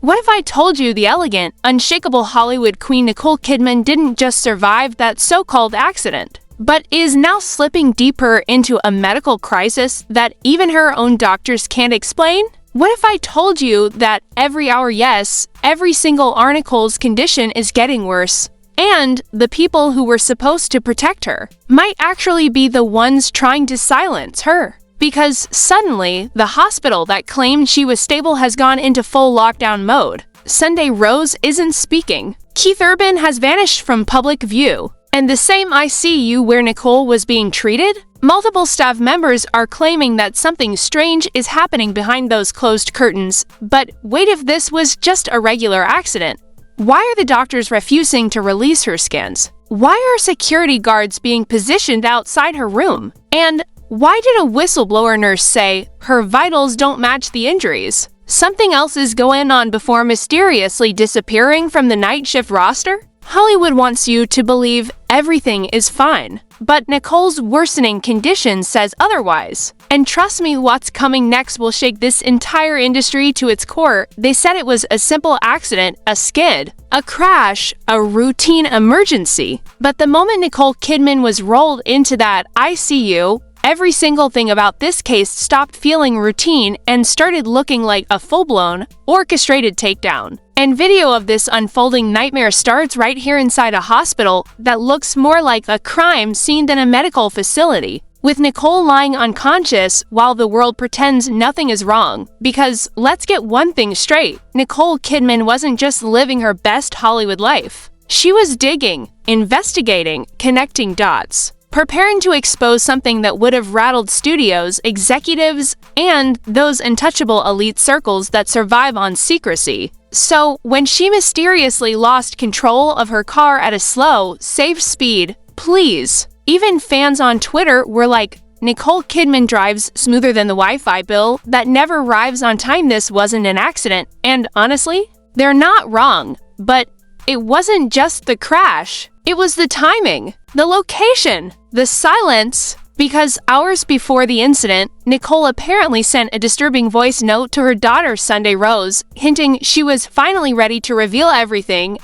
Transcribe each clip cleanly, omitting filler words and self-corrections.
What if I told you the elegant, unshakable Hollywood queen Nicole Kidman didn't just survive that so-called accident, but is now slipping deeper into a medical crisis that even her own doctors can't explain? What if I told you that every hour, yes, every single Nicole's condition is getting worse, and the people who were supposed to protect her might actually be the ones trying to silence her? Because suddenly, the hospital that claimed she was stable has gone into full lockdown mode. Sunday Rose isn't speaking. Keith Urban has vanished from public view. And the same ICU where Nicole was being treated? Multiple staff members are claiming that something strange is happening behind those closed curtains. But wait, if this was just a regular accident? Why are the doctors refusing to release her scans? Why are security guards being positioned outside her room? And why did a whistleblower nurse say her vitals don't match the injuries? Something else is going on before mysteriously disappearing from the night shift roster? Hollywood wants you to believe everything is fine, but Nicole's worsening condition says otherwise. And trust me, what's coming next will shake this entire industry to its core. They said it was a simple accident, a skid, a crash, a routine emergency. But the moment Nicole Kidman was rolled into that ICU, every single thing about this case stopped feeling routine and started looking like a full-blown, orchestrated takedown. And video of this unfolding nightmare starts right here inside a hospital that looks more like a crime scene than a medical facility, with Nicole lying unconscious while the world pretends nothing is wrong. Because let's get one thing straight, Nicole Kidman wasn't just living her best Hollywood life. She was digging, investigating, connecting dots, preparing to expose something that would have rattled studios, executives, and those untouchable elite circles that survive on secrecy. So, when she mysteriously lost control of her car at a slow, safe speed, please, even fans on Twitter were like, Nicole Kidman drives smoother than the Wi-Fi bill that never arrives on time. This wasn't an accident. And honestly, they're not wrong. But it wasn't just the crash. It was the timing, the location, the silence. Because hours before the incident, Nicole apparently sent a disturbing voice note to her daughter Sunday Rose, hinting she was finally ready to reveal everything.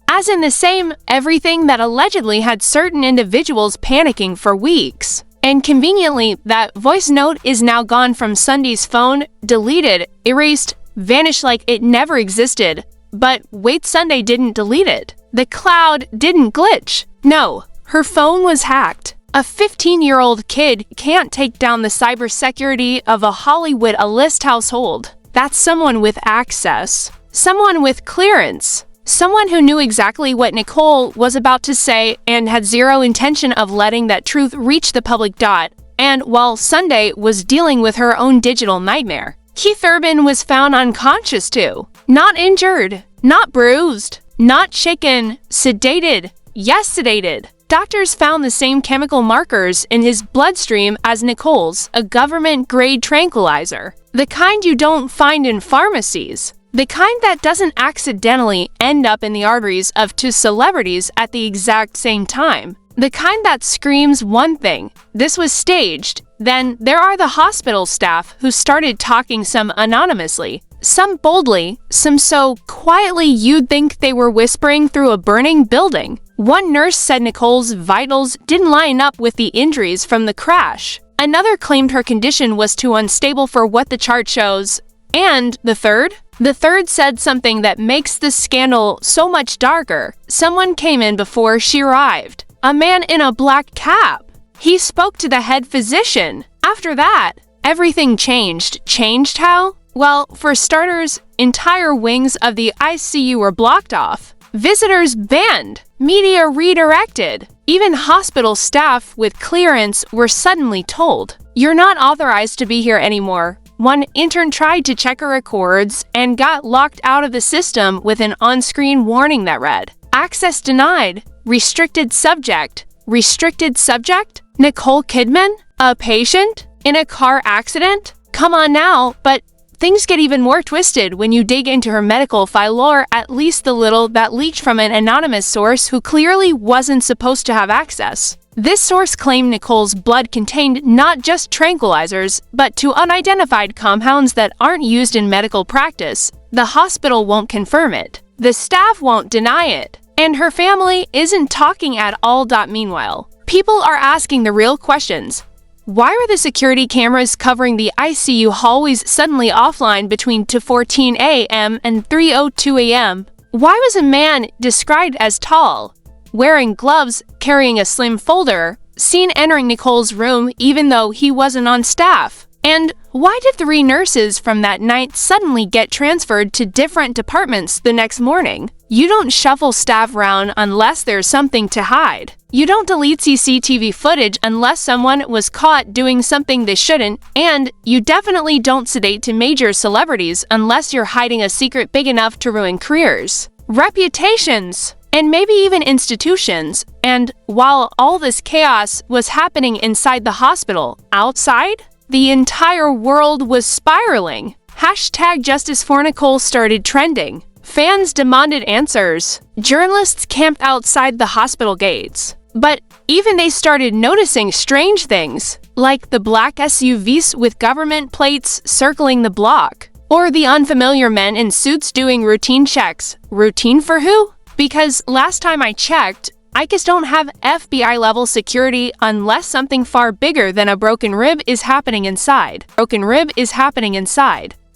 As in the same everything that allegedly had certain individuals panicking for weeks. And conveniently, that voice note is now gone from Sunday's phone, deleted, erased, vanished like it never existed. But wait, Sunday didn't delete it. The cloud didn't glitch. No, her phone was hacked. A 15-year-old kid can't take down the cybersecurity of a Hollywood A-list household. That's someone with access, someone with clearance, someone who knew exactly what Nicole was about to say and had zero intention of letting that truth reach the public dot. And while Sunday was dealing with her own digital nightmare, Keith Urban was found unconscious too. Not injured, not bruised, not shaken, sedated. Yes, sedated. Doctors found the same chemical markers in his bloodstream as Nicole's, a government-grade tranquilizer. The kind you don't find in pharmacies. The kind that doesn't accidentally end up in the arteries of two celebrities at the exact same time. The kind that screams one thing, this was staged. Then there are the hospital staff who started talking, some anonymously, some boldly, some so quietly you'd think they were whispering through a burning building. One nurse said Nicole's vitals didn't line up with the injuries from the crash. Another claimed her condition was too unstable for what the chart shows. And the third? The third said something that makes the scandal so much darker. Someone came in before she arrived. A man in a black cap. He spoke to the head physician. After that, everything changed. Changed how? Well, for starters, entire wings of the ICU were blocked off. Visitors banned. Media redirected. Even hospital staff with clearance were suddenly told, "You're not authorized to be here anymore." One intern tried to check her records and got locked out of the system with an on-screen warning that read, "Access denied. Restricted subject." Restricted subject? Nicole Kidman? A patient? In a car accident? Come on now, but things get even more twisted when you dig into her medical file, or at least the little that leaked from an anonymous source who clearly wasn't supposed to have access. This source claimed Nicole's blood contained not just tranquilizers, but two unidentified compounds that aren't used in medical practice, The hospital won't confirm it. The staff won't deny it. And her family isn't talking at all. Meanwhile, people are asking the real questions. Why were the security cameras covering the ICU hallways suddenly offline between 2:14 a.m. and 3:02 a.m.? Why was a man described as tall, wearing gloves, carrying a slim folder, seen entering Nicole's room even though he wasn't on staff? And why did 3 nurses from that night suddenly get transferred to different departments the next morning? You don't shuffle staff around unless there's something to hide. You don't delete CCTV footage unless someone was caught doing something they shouldn't, and you definitely don't sedate to major celebrities unless you're hiding a secret big enough to ruin careers, reputations, and maybe even institutions. And while all this chaos was happening inside the hospital, outside, the entire world was spiraling. #JusticeForNicole started trending. Fans demanded answers. Journalists camped outside the hospital gates. But even they started noticing strange things, like the black SUVs with government plates circling the block, or the unfamiliar men in suits doing routine checks. Routine for who? Because last time I checked, ICAs don't have FBI-level security unless something far bigger than a broken rib is happening inside.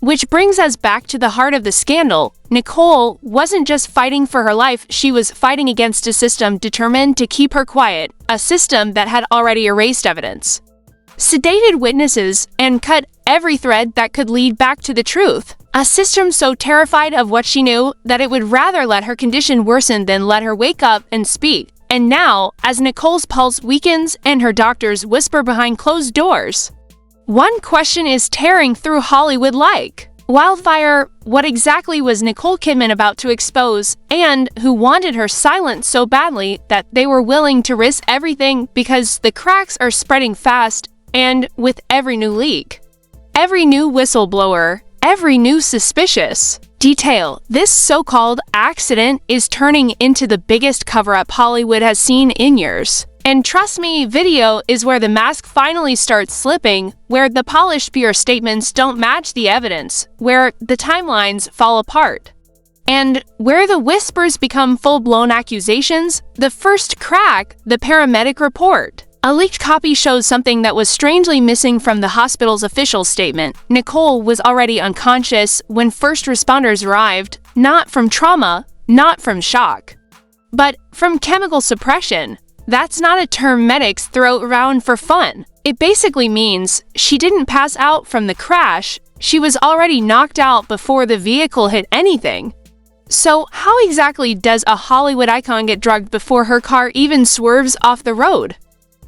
Which brings us back to the heart of the scandal. Nicole wasn't just fighting for her life, she was fighting against a system determined to keep her quiet, a system that had already erased evidence, sedated witnesses, and cut every thread that could lead back to the truth. A system so terrified of what she knew that it would rather let her condition worsen than let her wake up and speak. And now, as Nicole's pulse weakens and her doctors whisper behind closed doors, one question is tearing through Hollywood like wildfire. What exactly was Nicole Kidman about to expose, and who wanted her silent so badly that they were willing to risk everything? Because the cracks are spreading fast, and with every new leak, every new whistleblower, every new suspicious detail, this so-called accident is turning into the biggest cover-up Hollywood has seen in years. And trust me, video is where the mask finally starts slipping, where the polished PR statements don't match the evidence, where the timelines fall apart, and where the whispers become full-blown accusations. The first crack, the paramedic report. A leaked copy shows something that was strangely missing from the hospital's official statement. Nicole was already unconscious when first responders arrived, not from trauma, not from shock, but from chemical suppression. That's not a term medics throw around for fun. It basically means she didn't pass out from the crash, she was already knocked out before the vehicle hit anything. So how exactly does a Hollywood icon get drugged before her car even swerves off the road?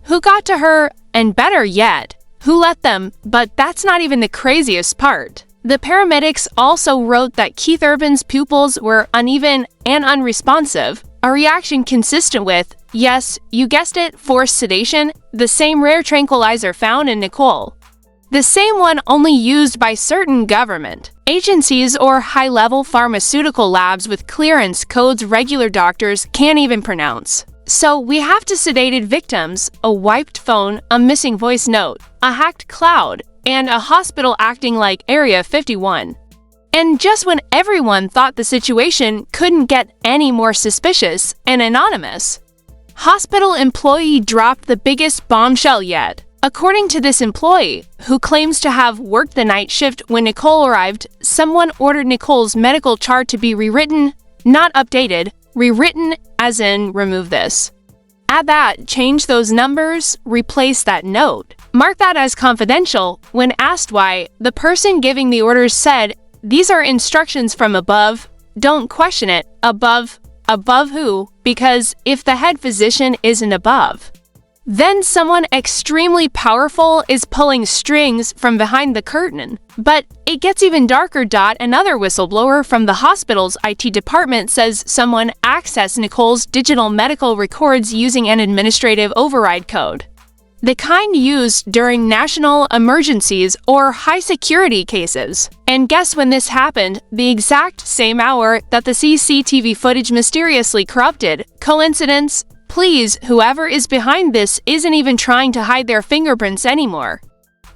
Who got to her? And better yet, who let them? But that's not even the craziest part. The paramedics also wrote that Keith Urban's pupils were uneven and unresponsive, a reaction consistent with, yes, you guessed it, forced sedation, the same rare tranquilizer found in Nicole. The same one only used by certain government agencies or high-level pharmaceutical labs with clearance codes regular doctors can't even pronounce. So we have to sedated victims, a wiped phone, a missing voice note, a hacked cloud, and a hospital acting like Area 51. And just when everyone thought the situation couldn't get any more suspicious and anonymous, hospital employee dropped the biggest bombshell yet. According to this employee, who claims to have worked the night shift when Nicole arrived, someone ordered Nicole's medical chart to be rewritten, not updated, rewritten as in remove this, add that, change those numbers, replace that note, mark that as confidential. When asked why, the person giving the orders said, "These are instructions from above, don't question it." Above who? Because if the head physician isn't above, then someone extremely powerful is pulling strings from behind the curtain. But it gets even darker. Another whistleblower from the hospital's IT department says someone accessed Nicole's digital medical records using an administrative override code, the kind used during national emergencies or high-security cases. And guess when this happened? The exact same hour that the CCTV footage mysteriously corrupted. Coincidence? Please, whoever is behind this isn't even trying to hide their fingerprints anymore.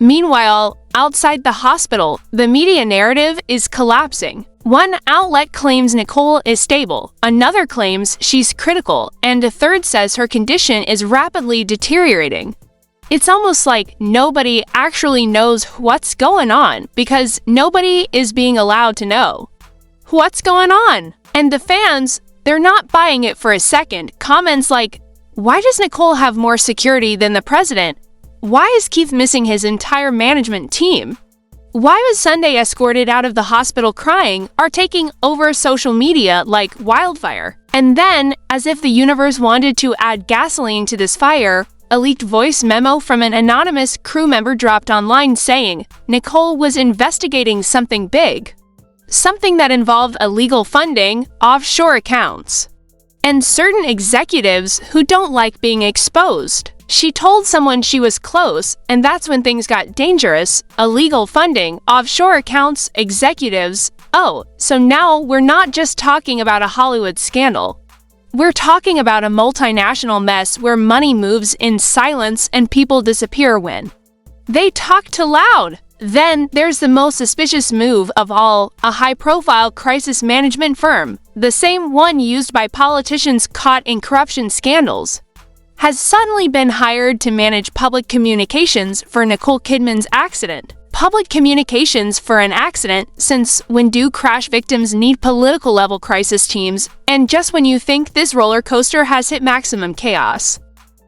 Meanwhile, outside the hospital, the media narrative is collapsing. One outlet claims Nicole is stable, another claims she's critical, and a third says her condition is rapidly deteriorating. It's almost like nobody actually knows what's going on because nobody is being allowed to know. What's going on? And the fans, they're not buying it for a second. Comments like, "Why does Nicole have more security than the president? Why is Keith missing his entire management team? Why was Sunday escorted out of the hospital crying?" are taking over social media like wildfire. And then, as if the universe wanted to add gasoline to this fire, a leaked voice memo from an anonymous crew member dropped online saying Nicole was investigating something big. Something that involved illegal funding, offshore accounts, and certain executives who don't like being exposed. She told someone she was close, and that's when things got dangerous. Illegal funding, offshore accounts, executives. Oh, so now we're not just talking about a Hollywood scandal. We're talking about a multinational mess where money moves in silence and people disappear when they talk too loud. Then there's the most suspicious move of all, a high-profile crisis management firm, the same one used by politicians caught in corruption scandals, has suddenly been hired to manage public communications for Nicole Kidman's accident. Public communications for an accident, since when do crash victims need political-level crisis teams, and just when you think this roller coaster has hit maximum chaos.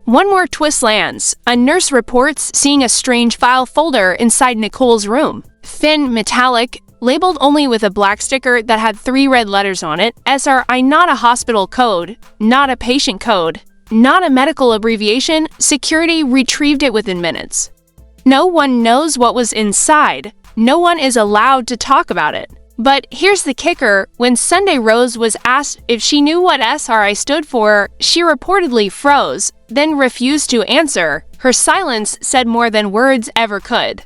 One more twist lands. A nurse reports seeing a strange file folder inside Nicole's room. Thin, metallic, labeled only with a black sticker that had 3 red letters on it. SRI, not a hospital code, not a patient code, not a medical abbreviation. Security retrieved it within minutes. No one knows what was inside. No one is allowed to talk about it. But here's the kicker. When Sunday Rose was asked if she knew what SRI stood for, she reportedly froze, then refused to answer. Her silence said more than words ever could.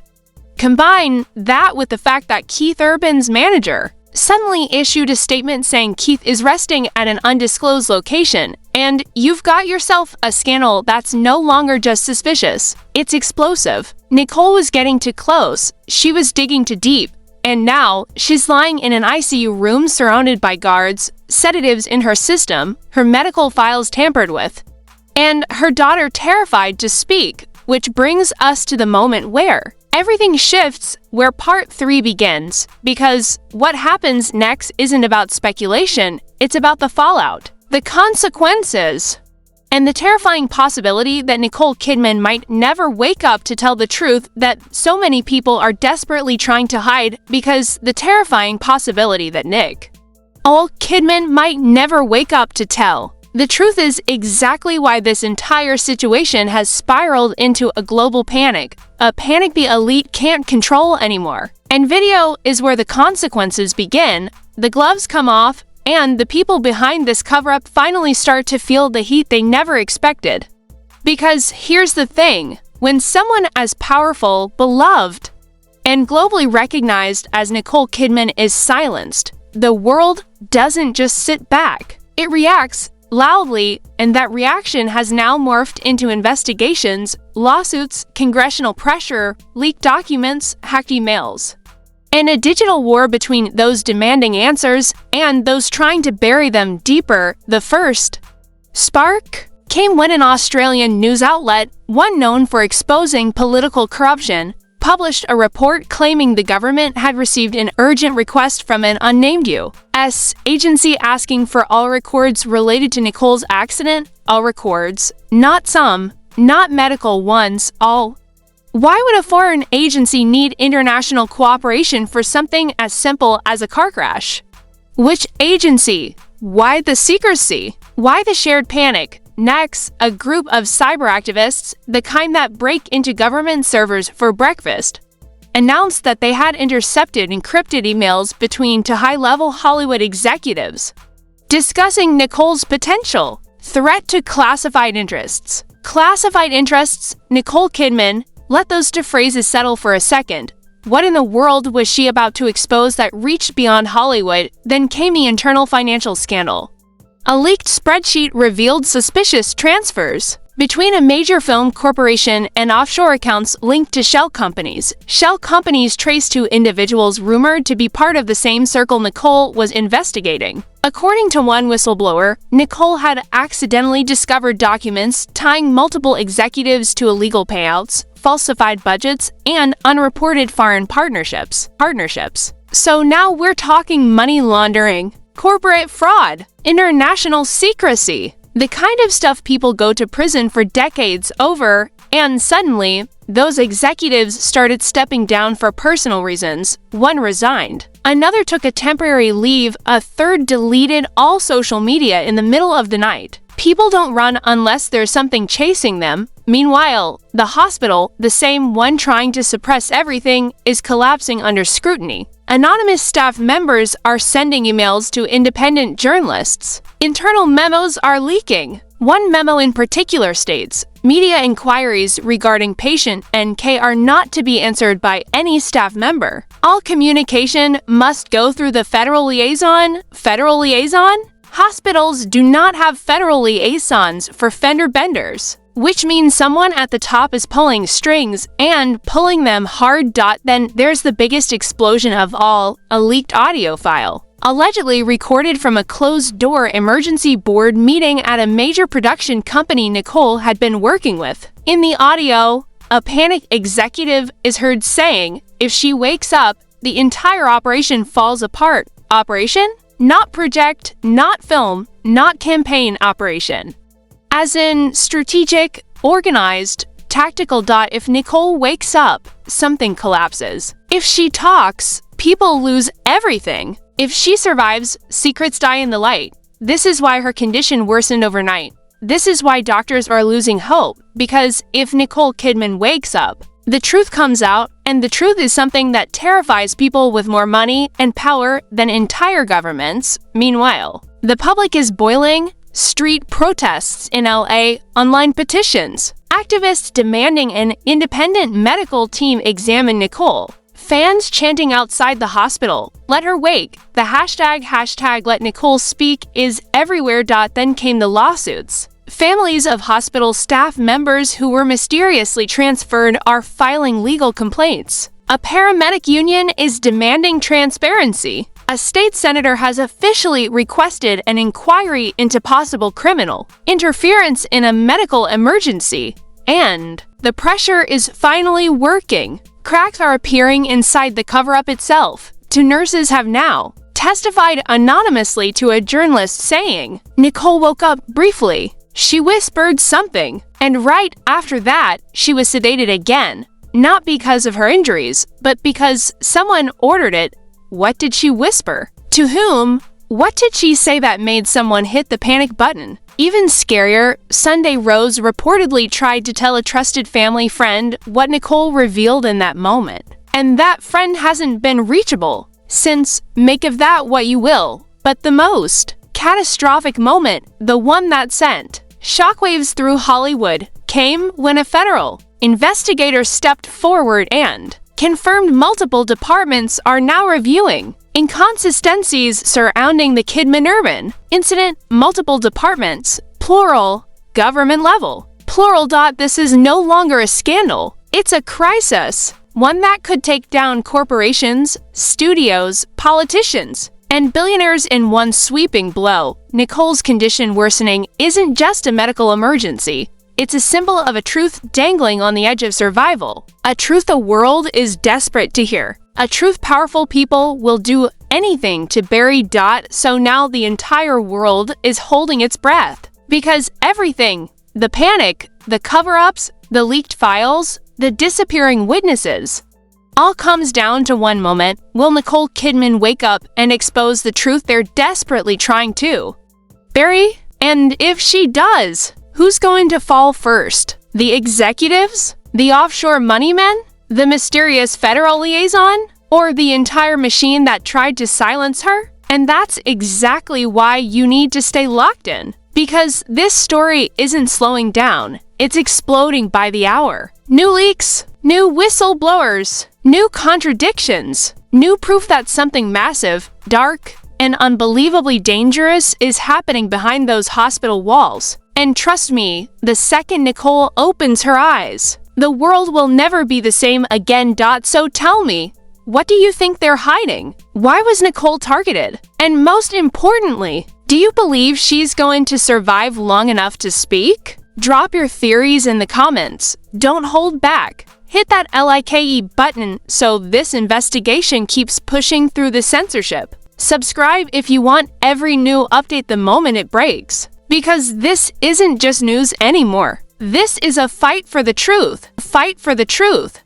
Combine that with the fact that Keith Urban's manager suddenly issued a statement saying Keith is resting at an undisclosed location, and you've got yourself a scandal that's no longer just suspicious. It's explosive. Nicole was getting too close. She was digging too deep. And now, she's lying in an ICU room surrounded by guards, sedatives in her system, her medical files tampered with, and her daughter terrified to speak, which brings us to the moment where everything shifts, where part 3 begins, because what happens next isn't about speculation, it's about the fallout, the consequences, and the terrifying possibility that Nicole Kidman might never wake up to tell the truth that so many people are desperately trying to hide, because the terrifying possibility that Nicole Kidman might never wake up to tell. The truth is exactly why this entire situation has spiraled into a global panic, a panic the elite can't control anymore. And video is where the consequences begin. The gloves come off, and the people behind this cover-up finally start to feel the heat they never expected. Because here's the thing, when someone as powerful, beloved, and globally recognized as Nicole Kidman is silenced, the world doesn't just sit back. It reacts loudly, and that reaction has now morphed into investigations, lawsuits, congressional pressure, leaked documents, hacked emails, and a digital war between those demanding answers and those trying to bury them deeper. The first spark came when an Australian news outlet, one known for exposing political corruption, published a report claiming the government had received an urgent request from an unnamed U.S. agency asking for all records related to Nicole's accident, all records, not some, not medical ones, all. Why would a foreign agency need international cooperation for something as simple as a car crash? Which agency? Why the secrecy? Why the shared panic? Next, a group of cyber activists, the kind that break into government servers for breakfast, announced that they had intercepted encrypted emails between two high-level Hollywood executives, discussing Nicole's potential threat to classified interests. Classified interests, Nicole Kidman, let those two phrases settle for a second. What in the world was she about to expose that reached beyond Hollywood? Then came the internal financial scandal. A leaked spreadsheet revealed suspicious transfers. between a major film corporation and offshore accounts linked to shell companies. Shell companies traced to individuals rumored to be part of the same circle Nicole was investigating. According to one whistleblower, Nicole had accidentally discovered documents tying multiple executives to illegal payouts, falsified budgets, and unreported foreign partnerships. So now we're talking money laundering, corporate fraud, international secrecy, the kind of stuff people go to prison for decades over, and suddenly, those executives started stepping down for personal reasons. One resigned. Another took a temporary leave. A third deleted all social media in the middle of the night. People don't run unless there's something chasing them. Meanwhile, the hospital, the same one trying to suppress everything, is collapsing under scrutiny. Anonymous staff members are sending emails to independent journalists. Internal memos are leaking. One memo in particular states, media inquiries regarding patient NK are not to be answered by any staff member. All communication must go through the federal liaison. Federal liaison? Hospitals do not have federal liaisons for fender benders, which means someone at the top is pulling strings and pulling them hard. Then there's the biggest explosion of all, a leaked audio file, allegedly recorded from a closed-door emergency board meeting at a major production company Nicole had been working with. In the audio, a panicked executive is heard saying, if she wakes up, the entire operation falls apart. Operation? Not project, not film, not campaign operation. As in strategic, organized, tactical. If Nicole wakes up, something collapses. If she talks, people lose everything. If she survives, secrets die in the light. This is why her condition worsened overnight. This is why doctors are losing hope, because if Nicole Kidman wakes up, the truth comes out, and the truth is something that terrifies people with more money and power than entire governments. Meanwhile, the public is boiling. Street protests in LA, online petitions, activists demanding an independent medical team examine Nicole, fans chanting outside the hospital, let her wake. The hashtag let Nicole speak is everywhere. Then came the lawsuits. Families of hospital staff members who were mysteriously transferred are filing legal complaints. A paramedic union is demanding transparency. A state senator has officially requested an inquiry into possible criminal interference in a medical emergency. And the pressure is finally working. Cracks are appearing inside the cover-up itself. Two nurses have now testified anonymously to a journalist saying, Nicole woke up briefly. She whispered something, and right after that, she was sedated again. Not because of her injuries, but because someone ordered it. What did she whisper? To whom? What did she say that made someone hit the panic button? Even scarier, Sunday Rose reportedly tried to tell a trusted family friend what Nicole revealed in that moment. And that friend hasn't been reachable since. Make of that what you will. But the most catastrophic moment, the one that sent shockwaves through Hollywood, came when a federal investigator stepped forward and confirmed multiple departments are now reviewing inconsistencies surrounding the Kidman-Urban incident. Multiple departments, plural, government level, plural. This is no longer a scandal. It's a crisis, one that could take down corporations, studios, politicians, and billionaires in one sweeping blow. Nicole's condition worsening isn't just a medical emergency. It's a symbol of a truth dangling on the edge of survival. A truth the world is desperate to hear. A truth powerful people will do anything to bury. So now the entire world is holding its breath. Because everything, the panic, the cover-ups, the leaked files, the disappearing witnesses, all comes down to one moment. Will Nicole Kidman wake up and expose the truth they're desperately trying to bury? And if she does, who's going to fall first? The executives? The offshore money men? The mysterious federal liaison? Or the entire machine that tried to silence her? And that's exactly why you need to stay locked in. Because this story isn't slowing down. It's exploding by the hour. New leaks, new whistleblowers, new contradictions, new proof that something massive, dark, and unbelievably dangerous is happening behind those hospital walls. And trust me, the second Nicole opens her eyes, the world will never be the same again. So tell me, what do you think they're hiding? Why was Nicole targeted? And most importantly, do you believe she's going to survive long enough to speak? Drop your theories in the comments. Don't hold back. Hit that like button so this investigation keeps pushing through the censorship. Subscribe if you want every new update the moment it breaks. Because this isn't just news anymore. This is a fight for the truth. Fight for the truth.